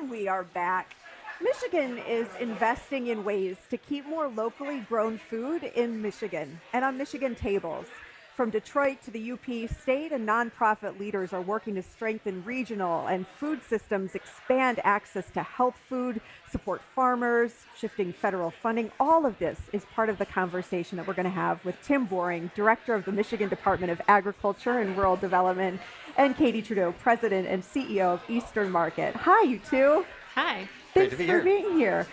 And we are back. Michigan is investing in ways to keep more locally grown food in Michigan and on Michigan tables. From Detroit to the UP, state and nonprofit leaders are working to strengthen regional and food systems, expand access to health food, support farmers, shifting federal funding. All of this is part of the conversation that we're going to have with Tim Boring, Director of the Michigan Department of Agriculture and Rural Development, and Katy Trudeau, President and CEO of Eastern Market. Hi, you two. Hi. Thanks for being here.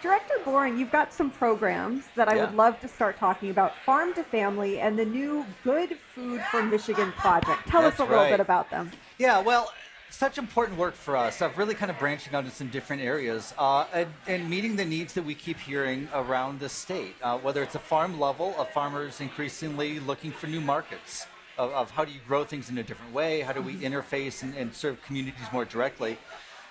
Director Boring, you've got some programs that I would love to start talking about, Farm to Family and the new Good Food for Michigan project. Tell us a little bit about them. Yeah, well, such important work for us. I've really kind of branching out in some different areas and meeting the needs that we keep hearing around the state, whether it's a farm level of farmers increasingly looking for new markets of how do you grow things in a different way, how do we interface and serve communities more directly.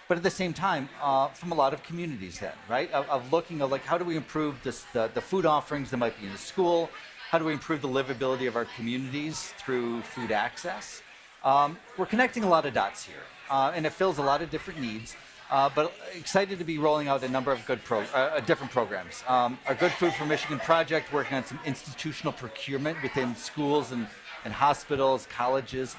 But at the same time, from a lot of communities then, right? Of looking at like, how do we improve the food offerings that might be in the school? How do we improve the livability of our communities through food access? We're connecting a lot of dots here, and it fills a lot of different needs. But excited to be rolling out a number of different programs. Our Good Food for Michigan project, working on some institutional procurement within schools and hospitals, colleges,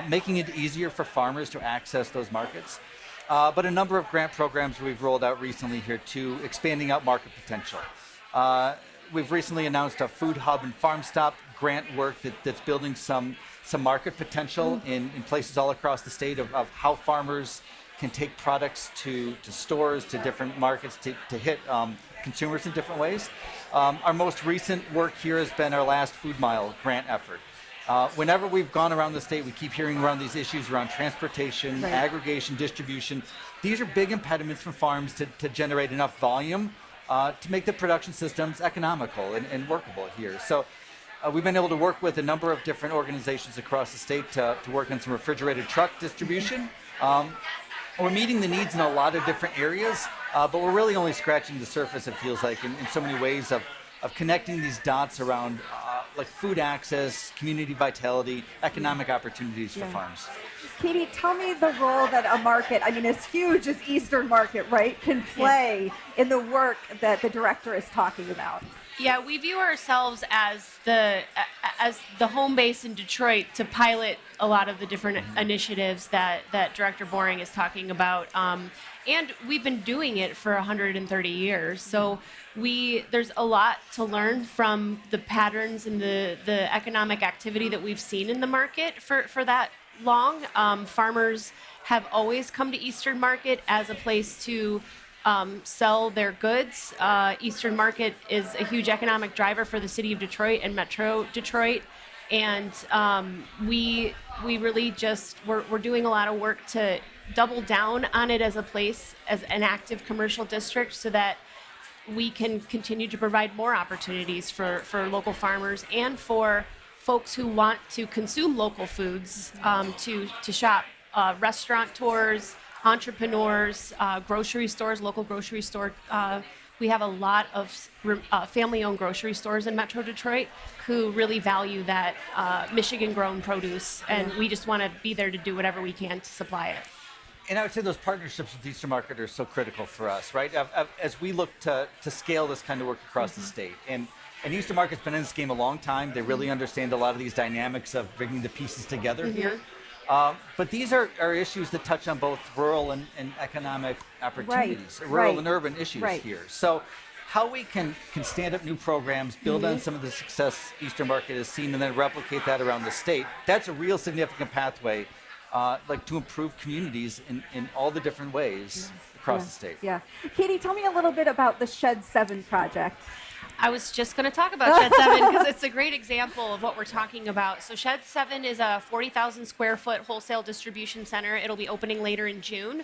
making it easier for farmers to access those markets. But a number of grant programs we've rolled out recently here too, expanding out market potential. We've recently announced a food hub and farm stop grant work that's building some market potential in places all across the state of how farmers can take products to stores, to different markets to hit consumers in different ways. Our most recent work here has been our last Food Mile grant effort. Whenever we've gone around the state, we keep hearing around these issues around transportation, aggregation, distribution. These are big impediments for farms to generate enough volume to make the production systems economical and workable here. So we've been able to work with a number of different organizations across the state to work on some refrigerated truck distribution. We're meeting the needs in a lot of different areas, but we're really only scratching the surface, it feels like, in so many ways of connecting these dots around like food access, community vitality, economic opportunities for farms. Katy, tell me the role that a market, I mean, as huge as Eastern Market, right, can play in the work that the director is talking about. Yeah, we view ourselves as the home base in Detroit to pilot a lot of the different initiatives that Director Boring is talking about. And we've been doing it for 130 years. So there's a lot to learn from the patterns and the economic activity that we've seen in the market for that long. Farmers have always come to Eastern Market as a place to sell their goods. Eastern Market is a huge economic driver for the city of Detroit and Metro Detroit. And we really we're doing a lot of work to double down on it as a place, as an active commercial district, so that we can continue to provide more opportunities for local farmers and for folks who want to consume local foods to shop. Restaurateurs, entrepreneurs, grocery stores, local grocery store. We have a lot of family-owned grocery stores in Metro Detroit who really value that Michigan-grown produce, and we just want to be there to do whatever we can to supply it. And I would say those partnerships with Eastern Market are so critical for us, right? As we look to scale this kind of work across the state. And Eastern Market's been in this game a long time. They really understand a lot of these dynamics of bringing the pieces together here. But these are issues that touch on both rural and economic opportunities, rural and urban issues here. So how we can stand up new programs, build on some of the success Eastern Market has seen, and then replicate that around the state, that's a real significant pathway like to improve communities in all the different ways across the state. Yeah. Katy, tell me a little bit about the Shed 7 project. I was just going to talk about Shed 7 because it's a great example of what we're talking about. So Shed 7 is a 40,000 square foot wholesale distribution center. It'll be opening later in June,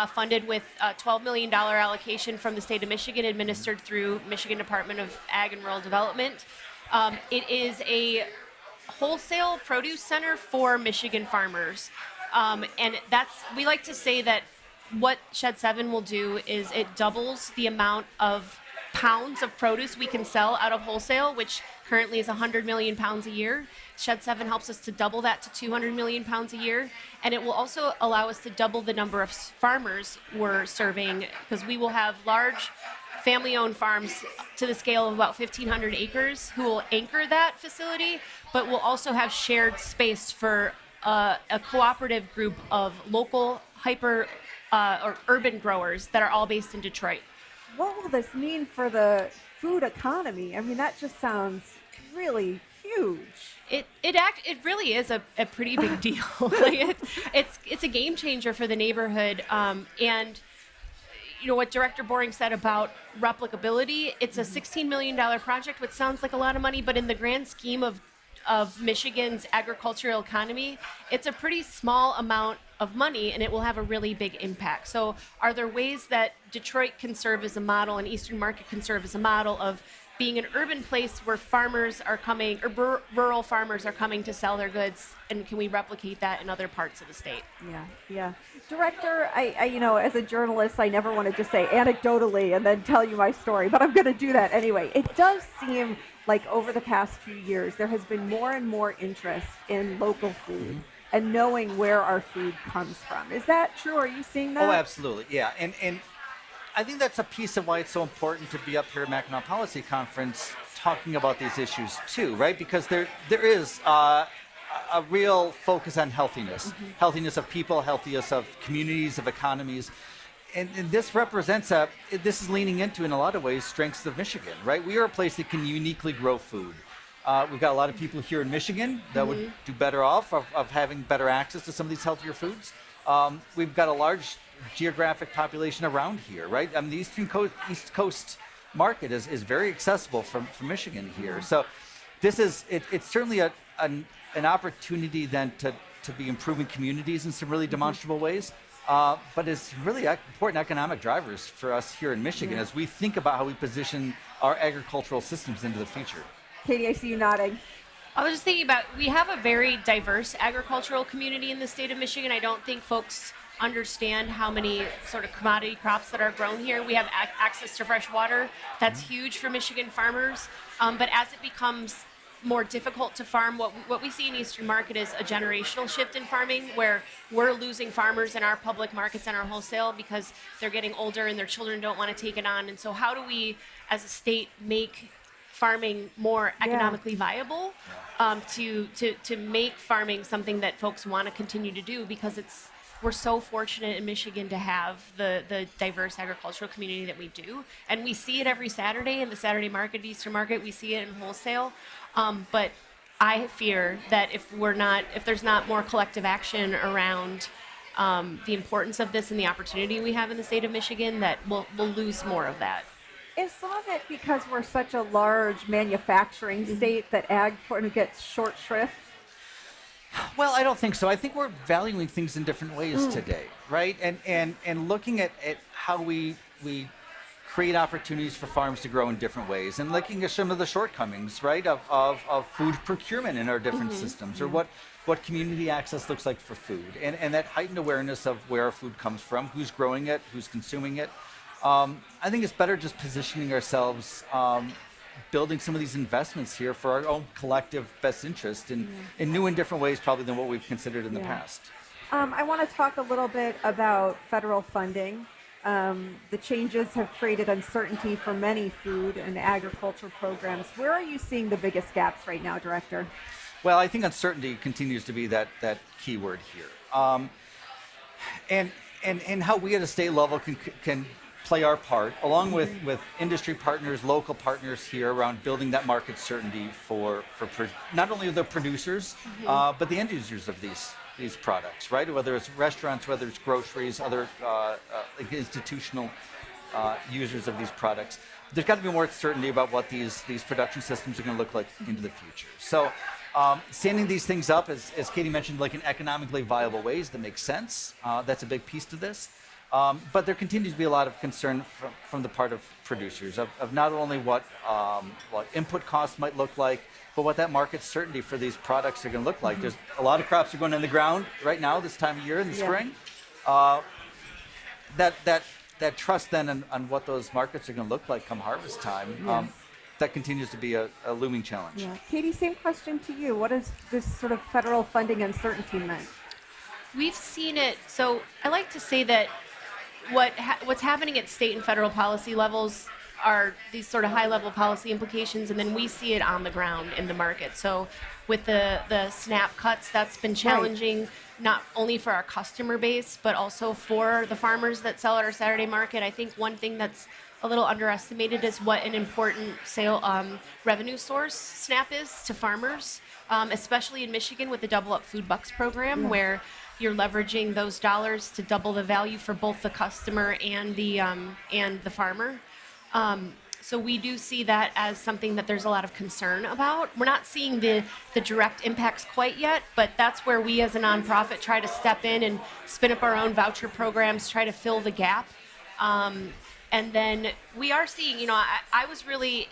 funded with a $12 million allocation from the state of Michigan, administered through Michigan Department of Ag and Rural Development. It is a wholesale produce center for Michigan farmers. And we like to say that what Shed 7 will do is it doubles the amount of pounds of produce we can sell out of wholesale, which currently is 100 million pounds a year. Shed 7 helps us to double that to 200 million pounds a year. And it will also allow us to double the number of farmers we're serving, because we will have large family-owned farms to the scale of about 1,500 acres who will anchor that facility, but we'll also have shared space for a cooperative group of local or urban growers that are all based in Detroit. What will this mean for the food economy? I mean, that just sounds really huge. It really is a pretty big deal. Like it's a game changer for the neighborhood. And you know what Director Boring said about replicability, it's a $16 million project, which sounds like a lot of money, but in the grand scheme of Michigan's agricultural economy, it's a pretty small amount of money, and it will have a really big impact. So are there ways that Detroit can serve as a model and Eastern Market can serve as a model of being an urban place where farmers are coming, or rural farmers are coming to sell their goods, and can we replicate that in other parts of the state? Yeah. Director, I as a journalist, I never want to just say anecdotally and then tell you my story, but I'm going to do that anyway. It does seem like over the past few years, there has been more and more interest in local food and knowing where our food comes from. Is that true? Are you seeing that? Oh, absolutely. Yeah. And I think that's a piece of why it's so important to be up here at Mackinac Policy Conference talking about these issues too, right? Because there is a real focus on healthiness, healthiness of people, healthiness of communities, of economies. And this represents this is leaning into, in a lot of ways, strengths of Michigan, right? We are a place that can uniquely grow food. We've got a lot of people here in Michigan that would do better off of having better access to some of these healthier foods. We've got a large geographic population around here, right? I mean, the East Coast market is very accessible from Michigan here. So this is, it's certainly an opportunity then to be improving communities in some really demonstrable ways. But it's really important economic drivers for us here in Michigan as we think about how we position our agricultural systems into the future. Katie, I see you nodding. I was just thinking about, we have a very diverse agricultural community in the state of Michigan. I don't think folks understand how many sort of commodity crops that are grown here. We have access to fresh water. That's huge for Michigan farmers. But as it becomes more difficult to farm, what we see in Eastern Market is a generational shift in farming, where we're losing farmers in our public markets and our wholesale because they're getting older and their children don't want to take it on. And so how do we as a state make farming more economically viable, to make farming something that folks want to continue to do, because we're so fortunate in Michigan to have the diverse agricultural community that we do. And we see it every Saturday in the Saturday market, Eastern Market. We see it in wholesale. But I fear that if there's not more collective action around the importance of this and the opportunity we have in the state of Michigan, that we'll lose more of that. Is some of it because we're such a large manufacturing state that ag gets short shrift? Well, I don't think so. I think we're valuing things in different ways today, right? And looking at how we create opportunities for farms to grow in different ways, and looking at some of the shortcomings, right, of food procurement in our different systems, or what community access looks like for food, and that heightened awareness of where our food comes from, who's growing it, who's consuming it. I think it's better just positioning ourselves, building some of these investments here for our own collective best interest in new and different ways probably than what we've considered in the past. I want to talk a little bit about federal funding. The changes have created uncertainty for many food and agriculture programs. Where are you seeing the biggest gaps right now, Director? Well, I think uncertainty continues to be that key word here. And how we at a state level can play our part, along with industry partners, local partners here, around building that market certainty for not only the producers, but the end users of these products, right? Whether it's restaurants, whether it's groceries, other institutional users of these products. There's got to be more certainty about what these production systems are going to look like into the future. So standing these things up, as Katy mentioned, like in economically viable ways that make sense, that's a big piece to this. But there continues to be a lot of concern from the part of producers of not only what input costs might look like, but what that market certainty for these products are going to look like. There's a lot of crops are going in the ground right now this time of year in the spring. That that trust then on what those markets are going to look like come harvest time, that continues to be a looming challenge. Yeah. Katy, same question to you. What has this sort of federal funding uncertainty meant? We've seen it. So I like to say that what's happening at state and federal policy levels are these sort of high-level policy implications, and then we see it on the ground in the market. So with the SNAP cuts, that's been challenging not only for our customer base, but also for the farmers that sell at our Saturday market. I think one thing that's a little underestimated is what an important revenue source SNAP is to farmers, especially in Michigan with the Double Up Food Bucks program, where you're leveraging those dollars to double the value for both the customer and the farmer. So we do see that as something that there's a lot of concern about. We're not seeing the direct impacts quite yet, but that's where we as a nonprofit try to step in and spin up our own voucher programs, try to fill the gap. And then we are seeing, I was really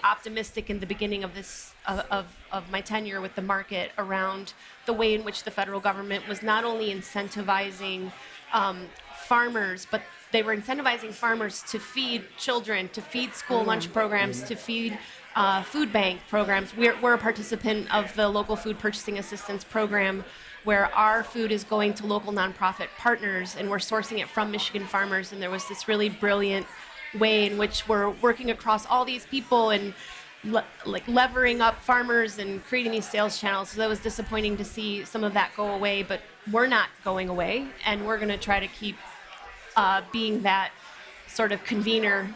optimistic in the beginning of this of my tenure with the market around the way in which the federal government was not only incentivizing farmers, but they were incentivizing farmers to feed children, to feed school lunch programs, to feed food bank programs. We're a participant of the local food purchasing assistance program, where our food is going to local nonprofit partners, and we're sourcing it from Michigan farmers. And there was this really brilliant way in which we're working across all these people and levering up farmers and creating these sales channels. So that was disappointing to see some of that go away, but we're not going away, and we're going to try to keep being that sort of convener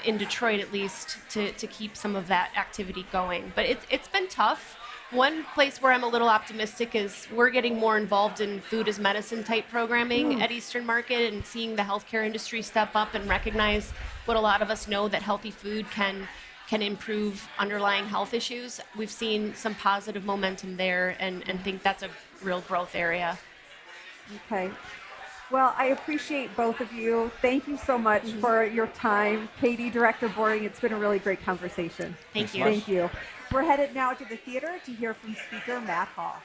in Detroit, at least, to keep some of that activity going. But it's been tough. One place where I'm a little optimistic is we're getting more involved in food as medicine type programming at Eastern Market, and seeing the healthcare industry step up and recognize what a lot of us know, that healthy food can improve underlying health issues. We've seen some positive momentum there, and think that's a real growth area. Okay. Well, I appreciate both of you. Thank you so much for your time. Katy, Director Boring, it's been a really great conversation. Thank you. Thank you. We're headed now to the theater to hear from speaker Matt Hall.